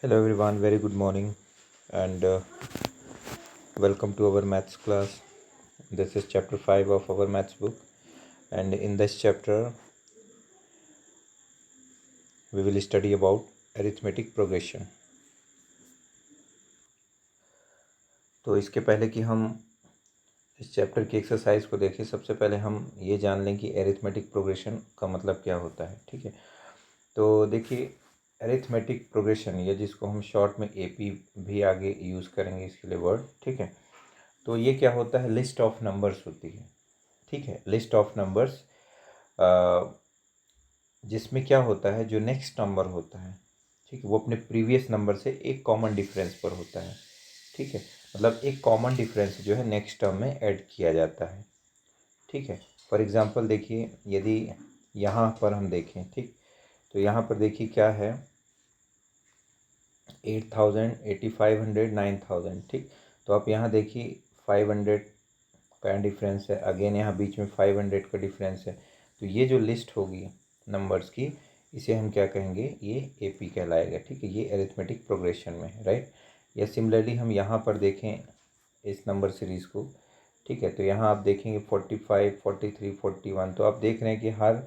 Hello everyone, very good morning and welcome to our maths class. This is chapter 5 of our maths book, and in this chapter we will study about arithmetic progression. तो इसके पहले कि हम इस chapter की exercise को देखें, सबसे पहले हम ये जान लें कि अरिथमेटिक प्रोग्रेशन का मतलब क्या होता है। ठीक है, तो देखिए अरिथमेटिक प्रोग्रेशन, या जिसको हम शॉर्ट में एपी भी आगे यूज़ करेंगे इसके लिए वर्ड। ठीक है, तो ये क्या होता है, लिस्ट ऑफ नंबर्स होती है। ठीक है, लिस्ट ऑफ नंबर्स जिसमें क्या होता है, जो नेक्स्ट नंबर होता है, ठीक है, वो अपने प्रीवियस नंबर से एक कॉमन डिफरेंस पर होता है। ठीक है, मतलब एक कॉमन डिफरेंस जो है नेक्स्ट टर्म में ऐड किया जाता है। ठीक है, फॉर एग्जांपल देखिए, यदि यहाँ पर हम देखें, ठीक, तो यहाँ पर देखिए क्या है, 8000, 8500, 9000। ठीक, तो आप यहाँ देखिए 500 का डिफरेंस है, अगेन यहाँ बीच में 500 का डिफरेंस है। तो ये जो लिस्ट होगी नंबर्स की, इसे हम क्या कहेंगे, ये एपी कहलाएगा। ठीक है, ये अरिथमेटिक प्रोग्रेशन में है, राइट। या सिमिलरली हम यहाँ पर देखें इस नंबर सीरीज़ को, ठीक है, तो यहाँ आप देखेंगे 45, 43, 41। तो आप देख रहे हैं कि हर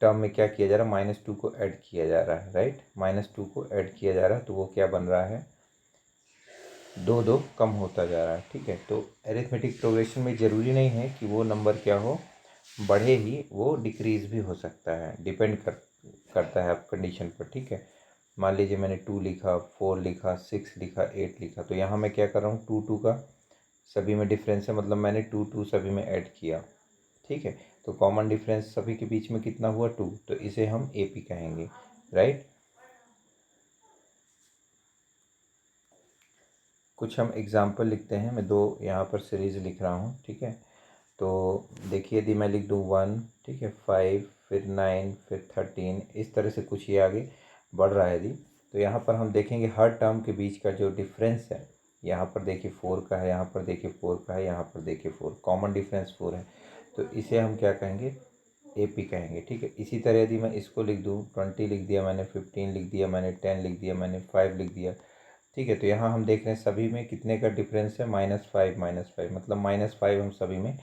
टर्म में क्या किया जा रहा है, -2 को ऐड किया जा रहा है, राइट। -2 को ऐड किया जा रहा है, तो वो क्या बन रहा है, 2 कम होता जा रहा है। ठीक है, तो अरिथमेटिक प्रोग्रेशन में ज़रूरी नहीं है कि वो नंबर क्या हो, बढ़े ही, वो डिक्रीज़ भी हो सकता है, डिपेंड करता है आप कंडीशन पर। ठीक है, मान लीजिए मैंने 2 लिखा, 4 लिखा, 6 लिखा, 8 लिखा, तो यहाँ मैं क्या कर रहा हूँ, 2 का सभी में डिफरेंस है, मतलब मैंने 2 सभी में ऐड किया। ठीक है, तो कॉमन डिफरेंस सभी के बीच में कितना हुआ, 2, तो इसे हम एपी कहेंगे, राइट। कुछ हम एग्जाम्पल लिखते हैं, मैं 2 यहाँ पर सीरीज़ लिख रहा हूँ। ठीक है, तो देखिए यदि मैं लिख दूँ 1, ठीक है, 5, फिर 9, फिर 13, इस तरह से कुछ ये आगे बढ़ रहा है यदि, तो यहाँ पर हम देखेंगे हर टर्म के बीच का जो डिफरेंस है, यहाँ पर देखिए 4 का है, यहाँ पर देखिए 4 का है, यहाँ पर देखिए 4, कॉमन डिफरेंस 4 है, तो इसे हम क्या कहेंगे, एपी कहेंगे। ठीक है, इसी तरह यदि मैं इसको लिख दूँ, 20 लिख दिया मैंने, 15 लिख दिया मैंने, 10 लिख दिया मैंने, 5 लिख दिया। ठीक है, तो यहाँ हम देख रहे हैं सभी में कितने का डिफरेंस है, -5, -5, मतलब -5 हम सभी में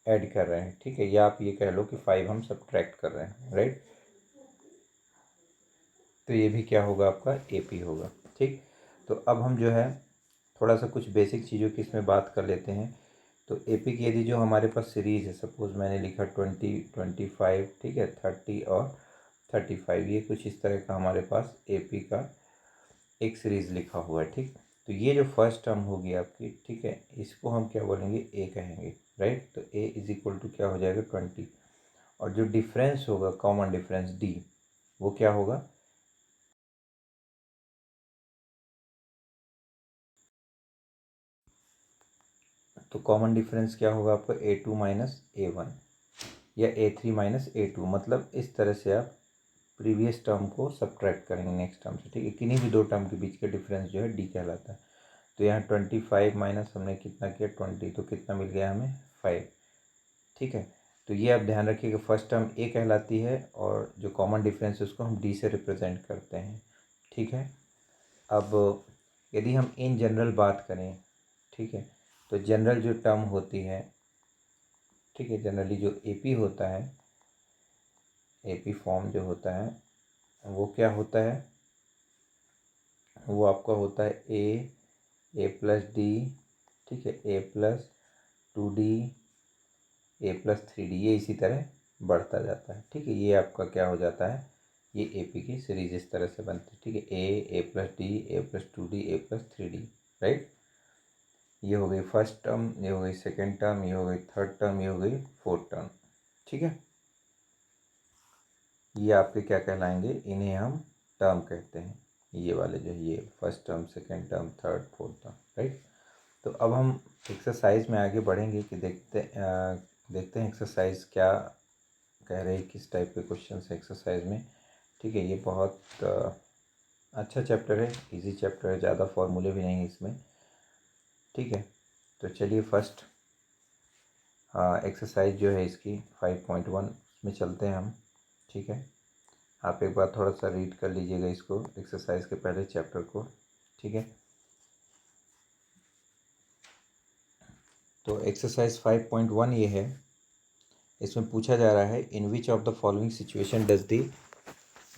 ऐड कर रहे हैं। ठीक है, या आप ये कह लो कि 5 हम सब्ट्रैक्ट कर रहे हैं, राइट। तो ये भी क्या होगा, आपका एपी होगा। ठीक, तो अब हम जो है थोड़ा सा कुछ बेसिक चीज़ों की इसमें बात कर लेते हैं। तो एपी की यदि जो हमारे पास सीरीज़ है, सपोज़ मैंने लिखा 20, 25, ठीक है, 30 और 35, ये कुछ इस तरह का हमारे पास एपी का एक सीरीज़ लिखा हुआ है। ठीक, तो ये जो फर्स्ट टर्म होगी आपकी, ठीक है, इसको हम क्या बोलेंगे, ए कहेंगे, राइट। तो ए इज इक्वल टू क्या हो जाएगा, 20, और जो डिफरेंस होगा, कॉमन डिफरेंस डी, वो क्या होगा, तो कॉमन डिफरेंस क्या होगा आपका, A2 माइनस A1, या A3 माइनस A2, मतलब इस तरह से आप प्रीवियस टर्म को सब्ट्रैक्ट करेंगे नेक्स्ट टर्म से। ठीक है, किन्हीं भी 2 टर्म के बीच का डिफरेंस जो है डी कहलाता है। तो यहाँ 25 माइनस हमने कितना किया, 20, तो कितना मिल गया हमें, 5। ठीक है, तो ये आप ध्यान रखिए कि फर्स्ट टर्म ए कहलाती है, और जो कॉमन डिफरेंस है उसको हम डी से रिप्रेजेंट करते हैं। ठीक है, अब यदि हम इन जनरल बात करें, ठीक है, तो जनरल जो टर्म होती है, ठीक है, जनरली जो एपी होता है, एपी फॉर्म जो होता है, वो क्या होता है, वो आपका होता है ए प्लस डी, ठीक है, A+2D, A+3D, ये इसी तरह बढ़ता जाता है। ठीक है, ये आपका क्या हो जाता है, ये एपी की सीरीज इस तरह से बनती है। ठीक है, A+D, A+2D, A+3D, राइट। ये हो गई फर्स्ट टर्म, ये हो गई सेकेंड टर्म, ये हो गई थर्ड टर्म, ये हो गई फोर्थ टर्म। ठीक है, ये आपके क्या कहलाएंगे, इन्हें हम टर्म कहते हैं, ये वाले जो है, ये first term, second term, third, fourth term, right. तो अब हम एक्सरसाइज में आगे बढ़ेंगे कि देखते हैं एक्सरसाइज क्या कह रहे हैं, किस टाइप के क्वेश्चन है एक्सरसाइज में। ठीक है, ये बहुत अच्छा चैप्टर है, इजी चैप्टर है, ज़्यादा फॉर्मूले भी नहीं है इसमें। ठीक है, तो चलिए फर्स्ट एक्सरसाइज जो है इसकी 5.1 में चलते हैं हम। ठीक है, आप एक बार थोड़ा सा रीड कर लीजिएगा इसको, एक्सरसाइज के पहले चैप्टर को, ठीक है। तो एक्सरसाइज 5.1 ये है। इसमें पूछा जा रहा है, in which of the following situation does the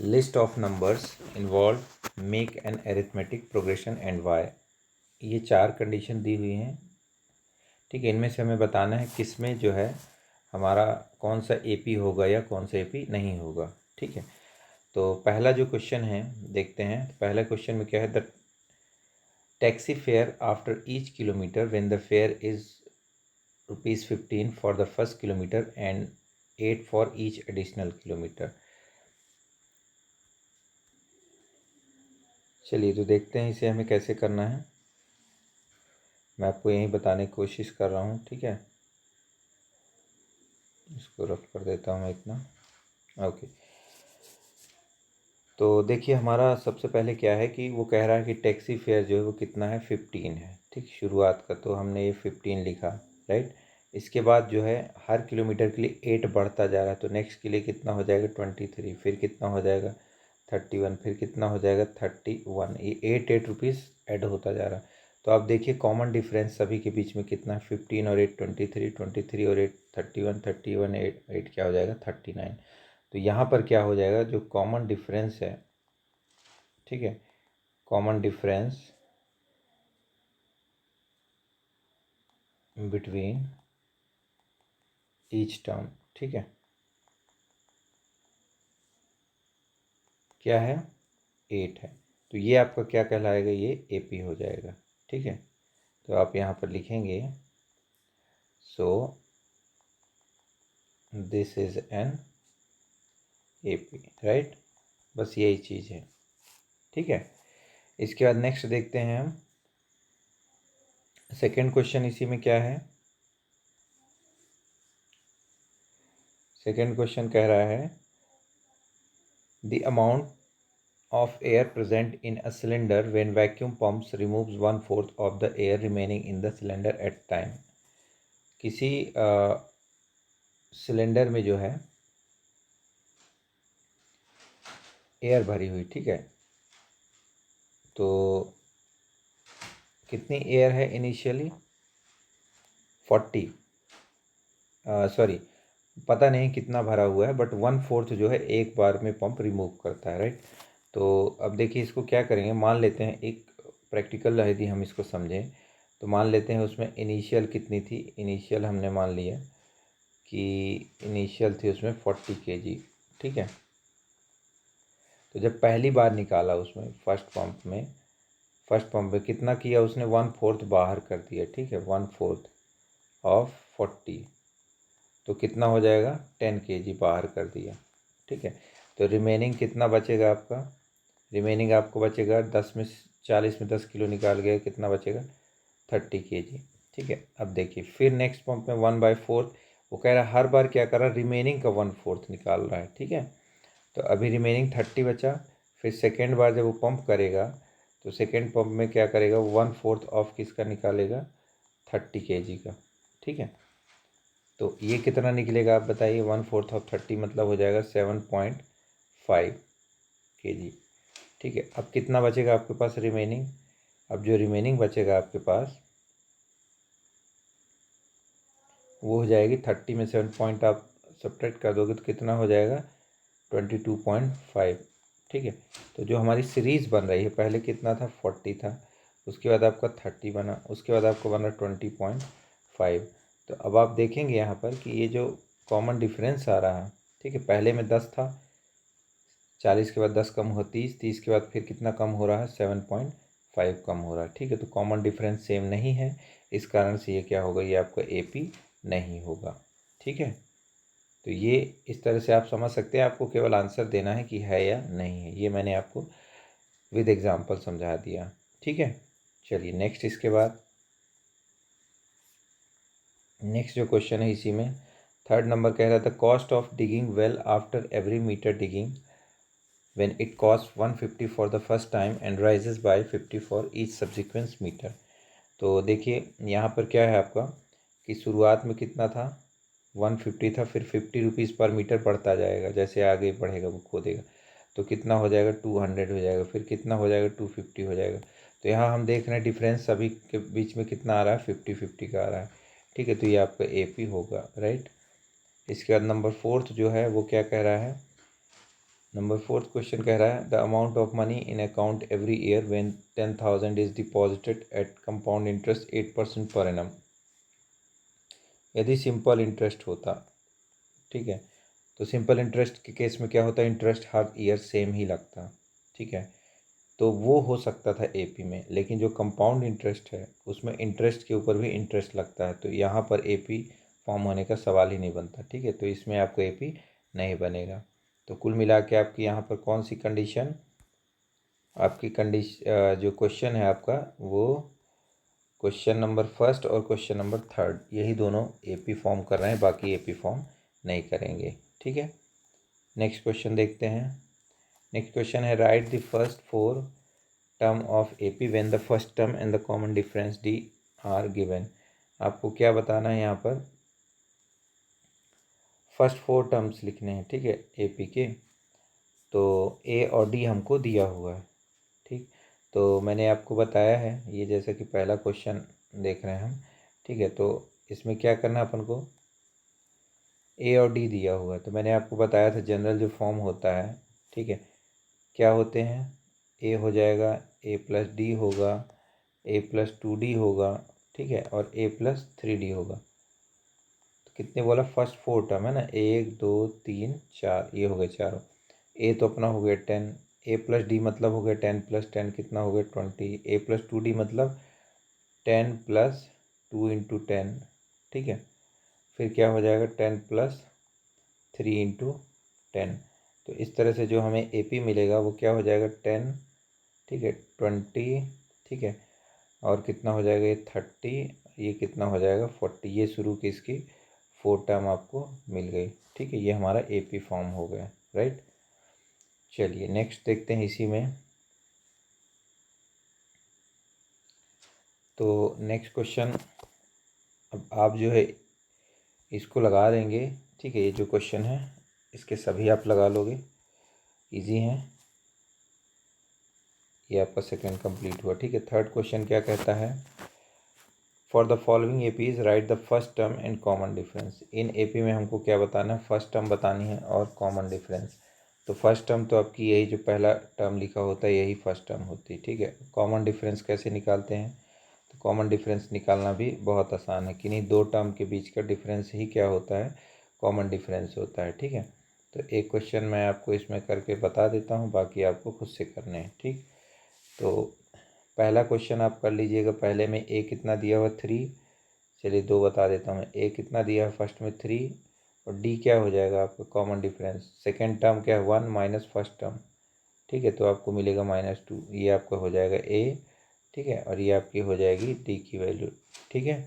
list of numbers involve make an arithmetic progression and why. ये 4 कंडीशन दी हुई हैं, ठीक है। इनमें से हमें बताना है किस में जो है हमारा कौन सा एपी होगा या कौन सा एपी नहीं होगा, ठीक है। तो पहला जो क्वेश्चन है देखते हैं। पहला क्वेश्चन में क्या है, the taxi fare after each kilometre when the fair is ₹15 for the first kilometre and 8 for each additional kilometre. चलिए तो देखते हैं इसे हमें कैसे करना है। मैं आपको यही बताने की कोशिश कर रहा हूँ, ठीक है। इसको रफ कर देता हूँ मैं इतना, ओके। तो देखिए हमारा सबसे पहले क्या है कि वो कह रहा है कि टैक्सी फेयर जो है वो कितना है, 15 है, ठीक। शुरुआत का तो हमने ये 15 लिखा, राइट। इसके बाद जो है हर किलोमीटर के लिए 8 बढ़ता जा रहा है, तो नेक्स्ट के लिए कितना हो जाएगा 23, फिर कितना हो जाएगा 31, फिर कितना हो जाएगा 31। ये 8 ऐड होता जा रहा है। तो आप देखिए कॉमन डिफरेंस सभी के बीच में कितना है, 15 और 8 23, 23 और 8 31, 31 8 क्या हो जाएगा 39। तो यहाँ पर क्या हो जाएगा, जो कॉमन डिफरेंस है, ठीक है, common difference between each term, ठीक है, क्या है 8 है। तो ये आपका क्या कहलाएगा, ये एपी हो जाएगा, ठीक है। तो आप यहाँ पर लिखेंगे, so this is an AP, right. बस यही चीज़ है, ठीक है। इसके बाद नेक्स्ट देखते हैं हम सेकेंड क्वेश्चन। इसी में क्या है, सेकेंड क्वेश्चन कह रहा है the amount of air present in a cylinder when vacuum pumps removes 1/4 of the air remaining in the cylinder at time। किसी सिलेंडर में जो है एयर भरी हुई, ठीक है। तो कितनी एयर है इनिशियली 40, सॉरी पता नहीं कितना भरा हुआ है, बट 1/4 जो है एक बार में पंप रिमूव करता है, राइट। तो अब देखिए इसको क्या करेंगे, मान लेते हैं एक प्रैक्टिकल यदि हम इसको समझें तो मान लेते हैं उसमें इनिशियल कितनी थी, इनिशियल हमने मान लिया कि इनिशियल थी उसमें 40 kg, ठीक है। तो जब पहली बार निकाला उसमें फर्स्ट पंप में कितना किया उसने, 1/4 बाहर कर दिया, ठीक है, 1/4 ऑफ 40, तो कितना हो जाएगा 10 kg बाहर कर दिया, ठीक है। तो रिमेनिंग कितना बचेगा आपका, रिमेनिंग आपको बचेगा 10 में 40 में 10 किलो निकाल गया, कितना बचेगा 30 kg, ठीक है। अब देखिए फिर नेक्स्ट पंप में 1/4, वो कह रहा है हर बार क्या कर रहा है, रिमेनिंग का 1/4 निकाल रहा है, ठीक है। तो अभी रिमेनिंग 30 बचा। फिर सेकेंड बार जब वो पंप करेगा तो सेकेंड पंप में क्या करेगा, 1/4 ऑफ किसका निकालेगा 30 kg का, ठीक है। तो ये कितना निकलेगा आप बताइए, 1/4 ऑफ 30 मतलब हो जाएगा 7.5 kg, ठीक है। अब कितना बचेगा आपके पास रिमेनिंग, अब जो रिमेनिंग बचेगा आपके पास वो हो जाएगी 30 में 7 पॉइंट आप सब्ट्रैक्ट कर दोगे तो कितना हो जाएगा 22.5, ठीक है। तो जो हमारी सीरीज़ बन रही है, पहले कितना था 40 था, उसके बाद आपका 30 बना, उसके बाद आपको बना 20.5। तो अब आप देखेंगे यहाँ पर कि ये जो कॉमन डिफरेंस आ रहा है, ठीक है, पहले में 10 था, 40 के बाद 10 कम हो 30, 30 के बाद फिर कितना कम हो रहा है 7.5 कम हो रहा है, ठीक है। तो कॉमन डिफरेंस सेम नहीं है, इस कारण से ये क्या होगा, ये आपका एपी नहीं होगा, ठीक है। तो ये इस तरह से आप समझ सकते हैं, आपको केवल आंसर देना है कि है या नहीं है। ये मैंने आपको विद एग्जांपल समझा दिया, ठीक है। चलिए नेक्स्ट, इसके बाद नेक्स्ट जो क्वेश्चन है इसी में थर्ड नंबर कह रहा था cost of digging well after every metre digging when it costs 150 for the first time and rises by 50 for each subsequent meter। तो देखिए यहाँ पर क्या है आपका कि शुरुआत में कितना था 150 था, फिर 50 रुपीज़ पर मीटर बढ़ता जाएगा, जैसे आगे बढ़ेगा वो खोदेगा। तो कितना हो जाएगा 200 हो जाएगा, फिर कितना हो जाएगा 250 हो जाएगा। तो यहाँ हम देख रहे हैं डिफरेंस सभी के बीच में कितना आ रहा है, 50-50 का आ रहा है, ठीक है। तो ये आपका AP होगा, राइट। इसके बाद नंबर 4 जो है वो क्या कह रहा है, नंबर 4 क्वेश्चन कह रहा है the amount of money in account every year when 10,000 is deposited at compound interest 8% per annum. यदि सिंपल इंटरेस्ट होता, ठीक है, तो सिंपल इंटरेस्ट के केस में क्या होता है, इंटरेस्ट हर ईयर सेम ही लगता, ठीक है, तो वो हो सकता था AP में। लेकिन जो कंपाउंड इंटरेस्ट है उसमें इंटरेस्ट के ऊपर भी इंटरेस्ट लगता है, तो यहाँ पर AP फॉर्म होने का सवाल ही नहीं बनता, ठीक है। तो इसमें आपको AP नहीं बनेगा। तो कुल मिला के आपकी यहाँ पर कौन सी कंडीशन, आपकी जो क्वेश्चन है आपका वो क्वेश्चन नंबर 1 और क्वेश्चन नंबर 3 यही दोनों AP फॉर्म कर रहे हैं, बाकी AP फॉर्म नहीं करेंगे, ठीक है। नेक्स्ट क्वेश्चन देखते हैं। नेक्स्ट क्वेश्चन है write the first 4 term of AP when the first term and the common difference D are given. आपको क्या बताना है, यहाँ पर फर्स्ट 4 टर्म्स लिखने हैं, ठीक है, AP के। तो A और D हमको दिया हुआ है, ठीक। तो मैंने आपको बताया है, ये जैसे कि पहला क्वेश्चन देख रहे हैं हम, ठीक है। तो इसमें क्या करना है अपन को, A और D दिया हुआ है, तो मैंने आपको बताया था जनरल जो फॉर्म होता है, ठीक है, क्या होते हैं, A हो जाएगा, A+D होगा, A+2D होगा, ठीक है, और A+3D होगा। तो कितने बोला, फर्स्ट 4 टर्म है ना, 1 2 3 4, ये हो गए चारों। A तो अपना हो गया 10, A+D मतलब हो गया 10+10 कितना हो गया 20, A+2D मतलब 10+2 इंटू 10, ठीक है, फिर क्या हो जाएगा 10+3 इंटू 10। तो इस तरह से जो हमें AP मिलेगा वो क्या हो जाएगा 10, ठीक है, 20, ठीक है, और कितना हो जाएगा ये 30, ये कितना हो जाएगा 40। ये शुरू की इसकी 4 टर्म आपको मिल गई, ठीक है, ये हमारा AP फॉर्म हो गया, राइट। चलिए नेक्स्ट देखते हैं इसी में। तो नेक्स्ट क्वेश्चन, अब आप जो है इसको लगा देंगे, ठीक है, ये जो क्वेश्चन है इसके सभी आप लगा लोगे, इजी हैं। ये आपका सेकंड कंप्लीट हुआ, ठीक है। थर्ड क्वेश्चन क्या कहता है, for the following APs right the first term and common difference. In AP में हमको क्या बताना है, फर्स्ट टर्म बतानी है और कॉमन डिफरेंस। तो फर्स्ट टर्म तो आपकी यही जो पहला टर्म लिखा होता है यही फर्स्ट टर्म होती है, ठीक है। कॉमन डिफरेंस कैसे निकालते हैं, तो कॉमन डिफरेंस निकालना भी बहुत आसान है, किन्हीं दो टर्म के बीच का डिफरेंस ही क्या होता है, कॉमन डिफरेंस होता है, ठीक है। तो एक क्वेश्चन मैं आपको इसमें करके बता देता हूँ, बाकी आपको खुद से करने हैं, ठीक। तो पहला क्वेश्चन आप कर लीजिएगा, पहले में A कितना दिया हुआ 3, चलिए 2 बता देता हूँ। A कितना दिया है फर्स्ट में 3, और D क्या हो जाएगा आपका कॉमन डिफरेंस, सेकेंड टर्म क्या है 1 माइनस फर्स्ट टर्म, ठीक है, तो आपको मिलेगा -2, ये आपका हो जाएगा A, ठीक है, और ये आपकी हो जाएगी D की वैल्यू, ठीक है।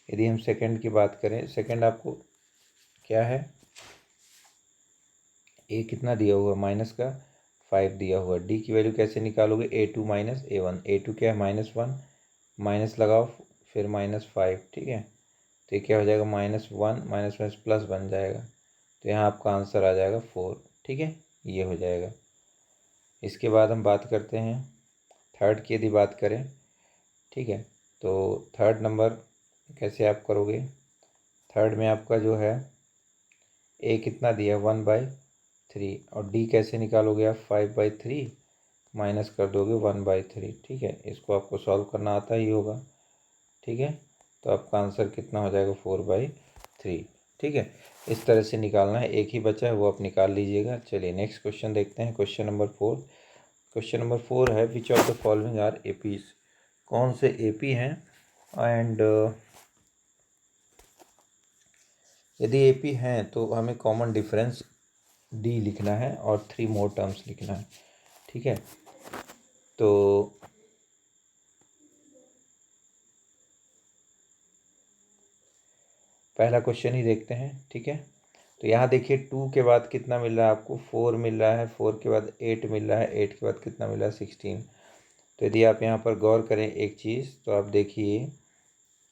यदि हम सेकेंड की बात करें, सेकेंड आपको क्या है, A कितना दिया हुआ माइनस का 5 दिया हुआ, D की वैल्यू कैसे निकालोगे, A2 माइनस A1, A2 क्या है -1, माइनस लगाओ फिर -5, ठीक है, तो ये क्या हो जाएगा -1 माइनस माइनस प्लस बन जाएगा, तो यहाँ आपका आंसर आ जाएगा 4, ठीक है, ये हो जाएगा। इसके बाद हम बात करते हैं थर्ड की, यदि बात करें, ठीक है, तो थर्ड नंबर कैसे आप करोगे, थर्ड में आपका जो है A कितना दिया 1/3, और D कैसे निकालोगे आप 5/3 माइनस कर दोगे 1/3, ठीक है, इसको आपको सॉल्व करना आता ही होगा, ठीक है। तो आपका आंसर कितना हो जाएगा 4/3, ठीक है। इस तरह से निकालना है, एक ही बचा है वो आप निकाल लीजिएगा। चलिए नेक्स्ट क्वेश्चन देखते हैं, क्वेश्चन नंबर 4। क्वेश्चन नंबर 4 है which of the following are APs, कौन से AP हैं, एंड यदि AP हैं तो हमें कॉमन डिफरेंस D लिखना है और 3 मोर टर्म्स लिखना है, ठीक है। तो पहला क्वेश्चन ही देखते हैं, ठीक है। तो यहाँ देखिए 2 के बाद कितना मिल रहा है आपको, 4 मिल रहा है, 4 के बाद 8 मिल रहा है, 8 के बाद कितना मिल रहा है 16। तो यदि आप यहाँ पर गौर करें एक चीज़, तो आप देखिए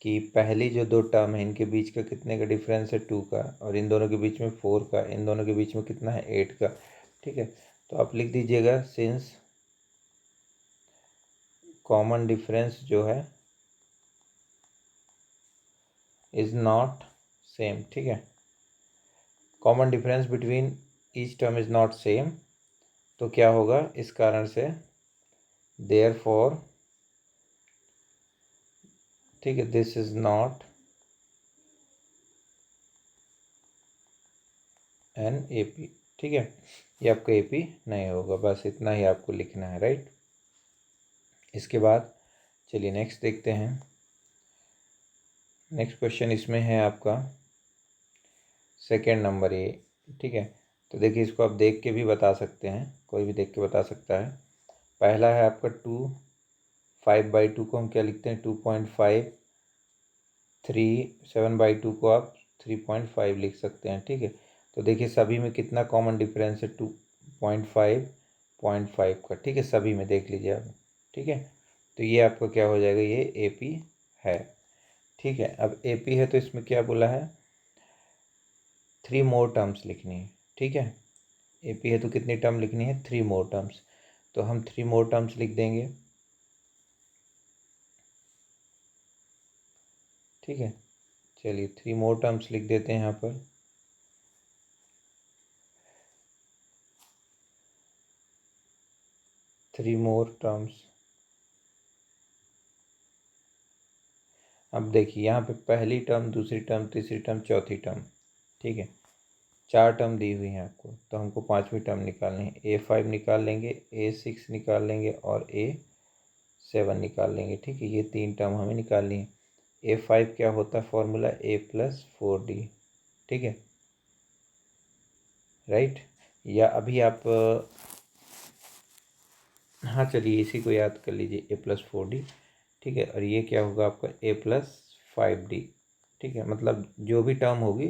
कि पहली जो दो टर्म है इनके बीच का कितने का डिफरेंस है 2 का, और इन दोनों के बीच में 4 का, इन दोनों के बीच में कितना है 8 का, ठीक है। तो आप लिख दीजिएगा सिंस कॉमन डिफरेंस जो है इज नॉट सेम, ठीक है, common difference between each term is not same, तो क्या होगा इस कारण से देयरफॉर, ठीक है, this is not an AP, ठीक है, ये आपका एपी नहीं होगा। बस इतना ही आपको लिखना है, राइट। इसके बाद चलिए नेक्स्ट देखते हैं। नेक्स्ट क्वेश्चन इसमें है आपका सेकेंड नंबर ए, ठीक है। तो देखिए इसको आप देख के भी बता सकते हैं, कोई भी देख के बता सकता है। पहला है आपका 2, 5/2 को हम क्या लिखते हैं 2.5, 3, 7/2 को आप 3.5 लिख सकते हैं, ठीक है। तो देखिए सभी में कितना कॉमन डिफरेंस है 2.5, 0.5 का, ठीक है, सभी में देख लीजिए आप, ठीक है। तो ये आपका क्या हो जाएगा, ये एपी है, ठीक है। अब एपी है तो इसमें क्या बोला है 3 मोर टर्म्स लिखनी है, ठीक है। एपी है तो कितनी टर्म लिखनी है 3 मोर टर्म्स, तो हम 3 मोर टर्म्स लिख देंगे, ठीक है। चलिए 3 मोर टर्म्स लिख देते हैं यहाँ पर। थ्री मोर टर्म्स, अब देखिए यहाँ पे पहली टर्म, दूसरी टर्म, तीसरी टर्म, चौथी टर्म, ठीक है, 4 टर्म दी हुई हैं आपको, तो हमको 5वीं टर्म निकालनी है। A5 निकाल लेंगे, A6 निकाल लेंगे और A7 निकाल लेंगे, ठीक है, ये 3 टर्म हमें निकालनी है। A5 क्या होता है फॉर्मूला A+4D, ठीक है, राइट। या अभी आप हाँ चलिए इसी को याद कर लीजिए A+4D, ठीक है। और ये क्या होगा आपका A+5D, ठीक है, मतलब जो भी टर्म होगी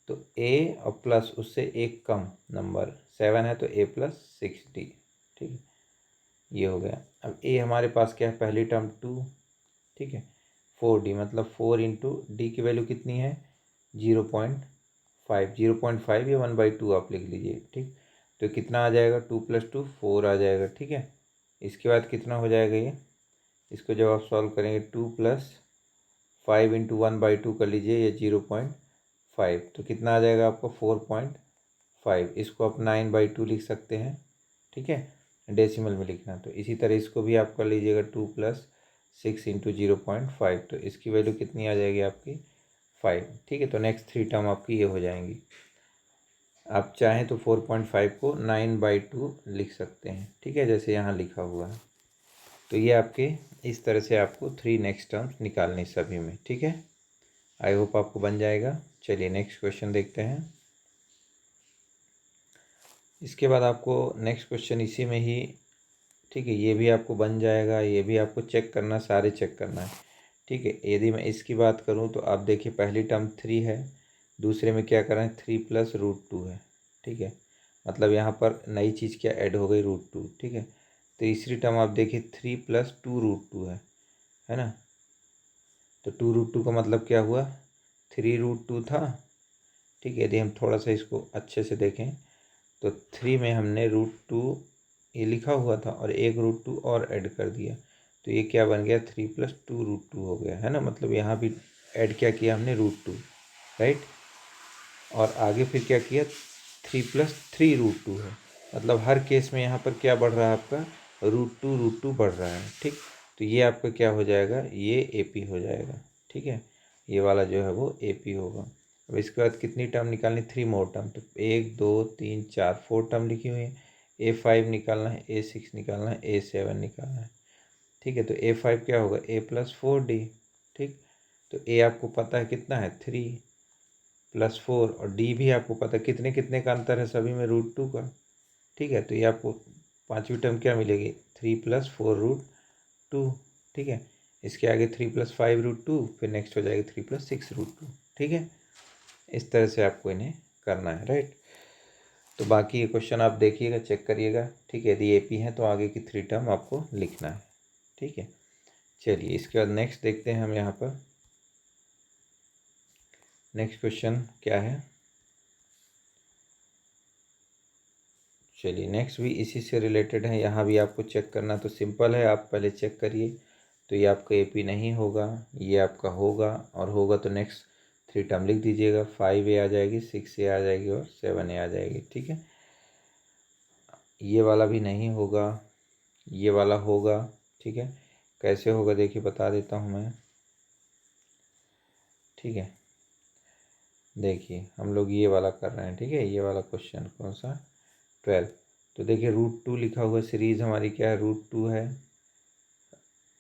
तो A और प्लस उससे एक कम नंबर 7 है तो A+6D, ठीक है, ये हो गया। अब A हमारे पास क्या है पहली टर्म 2, ठीक है, 4D मतलब 4 इंटू डी की वैल्यू कितनी है 0.5, 0.5 या 1/2 आप लिख लीजिए, ठीक। तो कितना आ जाएगा 2 + 2 4 आ जाएगा, ठीक है। इसके बाद कितना हो जाएगा ये, इसको जब आप सॉल्व करेंगे 2 + 5 इंटू 1/2 कर लीजिए या 0.5, तो कितना आ जाएगा आपको 4.5, इसको आप 9/2 लिख सकते हैं, ठीक है, डेसिमल में लिखना। तो इसी तरह इसको भी आप कर लीजिएगा 2 + 6 इंटू 0.5, तो इसकी वैल्यू कितनी आ जाएगी आपकी 5, ठीक है। तो नेक्स्ट 3 टर्म आपकी ये हो जाएंगी। आप चाहें तो 4.5 को 9/2 लिख सकते हैं, ठीक है, जैसे यहाँ लिखा हुआ है। तो ये आपके इस तरह से आपको 3 नेक्स्ट टर्म्स निकालने सभी में, ठीक है। आई होप आपको बन जाएगा। चलिए नेक्स्ट क्वेश्चन देखते हैं। इसके बाद आपको नेक्स्ट क्वेश्चन इसी में ही, ठीक है, ये भी आपको बन जाएगा, ये भी आपको चेक करना, सारे चेक करना है, ठीक है। यदि मैं इसकी बात करूँ तो आप देखिए पहली टर्म 3 है, दूसरे में क्या कर रहे हैं 3 + √2 है, ठीक है, मतलब यहाँ पर नई चीज़ क्या ऐड हो गई √2, ठीक है। तीसरी टर्म आप देखिए 3 + 2√2 है ना, तो 2√2 का मतलब क्या हुआ 3√2 था, ठीक है। यदि हम थोड़ा सा इसको अच्छे से देखें तो 3 में हमने √2 ये लिखा हुआ था और एक √2 और ऐड कर दिया, तो ये क्या बन गया 3 + 2√2 हो गया, है ना, मतलब यहाँ भी ऐड क्या किया हमने √2, राइट। और आगे फिर क्या किया 3 + 3√2 है, मतलब हर केस में यहाँ पर क्या बढ़ रहा है आपका √2 बढ़ रहा है, ठीक। तो ये आपका क्या हो जाएगा ये एपी हो जाएगा, ठीक है, ये वाला जो है वो एपी होगा। अब इसके बाद कितनी टर्म निकालनी 3 मोर टर्म, तो 1 2 3 4 4 टर्म लिखी हुई है। A5 निकालना है, A6 निकालना है, A7 निकालना है, ठीक है। तो A5 क्या होगा A+4D, ठीक। तो A आपको पता है कितना है 3 + 4 और D भी आपको पता है कितने कितने का अंतर है सभी में √2 का, ठीक है। तो ये आपको 5वीं टर्म क्या मिलेगी 3 + 4√2, ठीक है। इसके आगे 3 + 5√2, फिर नेक्स्ट हो जाएगी 3 + 6√2, ठीक है। इस तरह से आपको इन्हें करना है, राइट। तो बाकी ये क्वेश्चन आप देखिएगा, चेक करिएगा, ठीक है। यदि एपी है तो आगे की 3 टर्म आपको लिखना है, ठीक है। चलिए इसके बाद नेक्स्ट देखते हैं हम यहाँ पर नेक्स्ट क्वेश्चन क्या है। चलिए नेक्स्ट भी इसी से रिलेटेड है, यहाँ भी आपको चेक करना तो सिंपल है, आप पहले चेक करिए। तो ये आपका AP नहीं होगा, ये आपका होगा, और होगा तो नेक्स्ट 3 टर्म लिख दीजिएगा। 5A आ जाएगी, 6A आ जाएगी और 7A आ जाएगी। ठीक है, ये वाला भी नहीं होगा, ये वाला होगा। ठीक है, कैसे होगा देखिए बता देता हूँ मैं। ठीक है, देखिए हम लोग ये वाला कर रहे हैं। ठीक है, ये वाला क्वेश्चन कौन सा, 12। तो देखिए √2 लिखा हुआ, सीरीज हमारी क्या है, √2 है।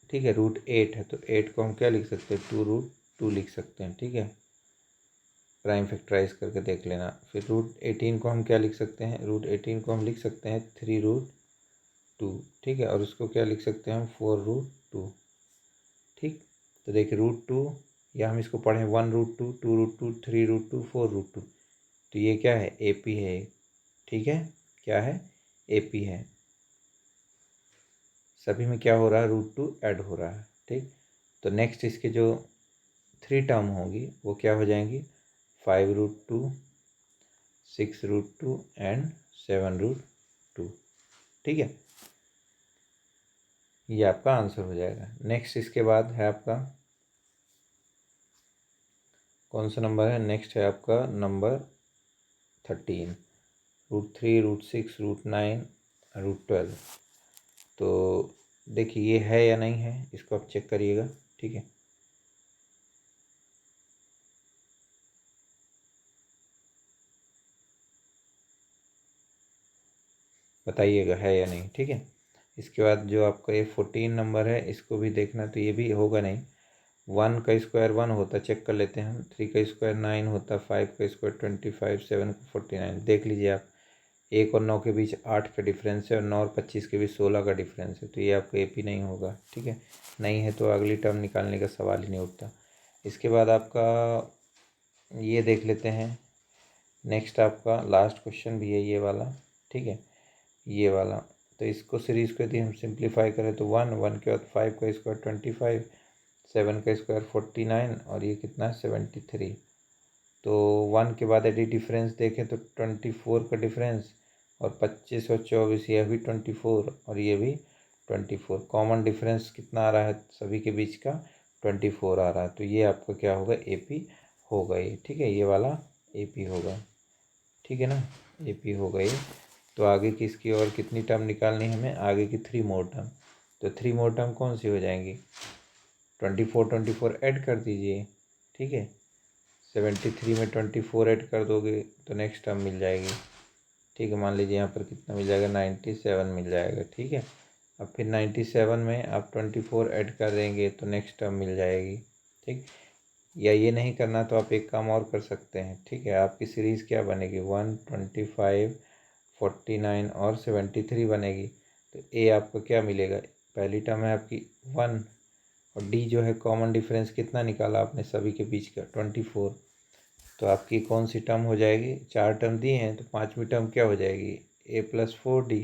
ठीक है, √8 है, तो 8 को हम क्या लिख सकते हैं, 2√2 लिख सकते हैं। ठीक है, प्राइम फैक्टराइज करके देख लेना। फिर √18 को हम क्या लिख सकते हैं, √18 को हम लिख सकते हैं 3√2। ठीक है, और उसको क्या लिख सकते हैं हम, 4√2। ठीक, तो देखिए √2, या हम इसको पढ़ें 1√2, 2√2, 3√2, 4√2। तो ये क्या है, AP है। ठीक है, क्या है, AP है। सभी में क्या हो रहा है, √2 ऐड हो रहा है। ठीक, तो नेक्स्ट इसके जो 3 टर्म होंगी वो क्या हो जाएंगी, 5√2, 6√2 एंड 7√2। ठीक है, ये आपका आंसर हो जाएगा। नेक्स्ट इसके बाद है आपका कौन सा नंबर है, नेक्स्ट है आपका नंबर 13, √3, √6, √9, √12। तो देखिए ये है या नहीं है, इसको आप चेक करिएगा। ठीक है, बताइएगा है या नहीं। ठीक है, इसके बाद जो आपका ये 14 नंबर है, इसको भी देखना, तो ये भी होगा नहीं। 1 का स्क्वायर 1 होता, चेक कर लेते हैं हम। 3 का स्क्वायर 9 होता, 5 का स्क्वायर 25, 7 का 49। देख लीजिए आप, 1 और 9 के बीच 8 का डिफरेंस है, और 9 और 25 के बीच 16 का डिफरेंस है। तो ये आपका AP नहीं होगा। ठीक है, नहीं है तो अगली टर्म निकालने का सवाल ही नहीं उठता। इसके बाद आपका ये देख लेते हैं, नेक्स्ट आपका लास्ट क्वेश्चन भी है ये वाला। ठीक है, ये वाला, तो इसको सीरीज को यदि हम सिंप्लीफाई करें तो 1 के बाद 5 का स्क्वायर 25, 7 का स्क्वायर 49, और ये कितना है 73। तो 1 के बाद यदि डिफरेंस देखें तो 24 का डिफरेंस, और 25 और 24, यह भी 24 और ये भी 24। कॉमन डिफरेंस कितना आ रहा है सभी के बीच का, 24 आ रहा है। तो ये आपका क्या होगा, AP होगा ये। ठीक है, ये वाला AP होगा। ठीक है ना, AP होगा ये। तो आगे की इसकी और कितनी टर्म निकालनी है हमें, आगे की 3 मोर टर्म। तो 3 मोर टर्म कौन सी हो जाएंगी, 24 ऐड कर दीजिए। ठीक है, 73 में 24 ऐड कर दोगे तो नेक्स्ट टर्म मिल जाएगी। ठीक है, मान लीजिए यहाँ पर कितना मिल जाएगा, 97 मिल जाएगा। ठीक है, अब फिर 97 में आप 24 ऐड कर देंगे तो नेक्स्ट टर्म मिल जाएगी। ठीक, या ये नहीं करना तो आप एक काम और कर सकते हैं। ठीक है, आपकी सीरीज़ क्या बनेगी, 1, 25, 49 और 73 बनेगी। तो A आपको क्या मिलेगा, पहली टर्म है आपकी 1, और D जो है कॉमन डिफरेंस कितना निकाला आपने सभी के बीच का, 24। तो आपकी कौन सी टर्म हो जाएगी, 4 टर्म दिए हैं तो 5वीं टर्म क्या हो जाएगी, A+4D।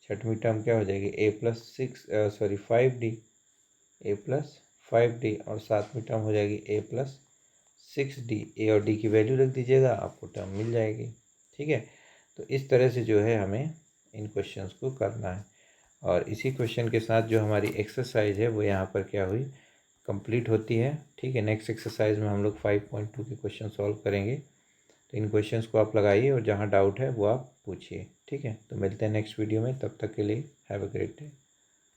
6वीं टर्म क्या हो जाएगी, A+5D, A+5D, और 7वीं टर्म हो जाएगी A+6D। A और D की वैल्यू रख दीजिएगा, आपको टर्म मिल जाएगी। ठीक है, तो इस तरह से जो है हमें इन क्वेश्चंस को करना है। और इसी क्वेश्चन के साथ जो हमारी एक्सरसाइज है वो यहाँ पर क्या हुई, कंप्लीट होती है। ठीक है, नेक्स्ट एक्सरसाइज में हम लोग 5.2 के क्वेश्चन सॉल्व करेंगे। तो इन क्वेश्चंस को आप लगाइए और जहाँ डाउट है वो आप पूछिए। ठीक है, तो मिलते हैं नेक्स्ट वीडियो में, तब तक के लिए हैव अ ग्रेट डे।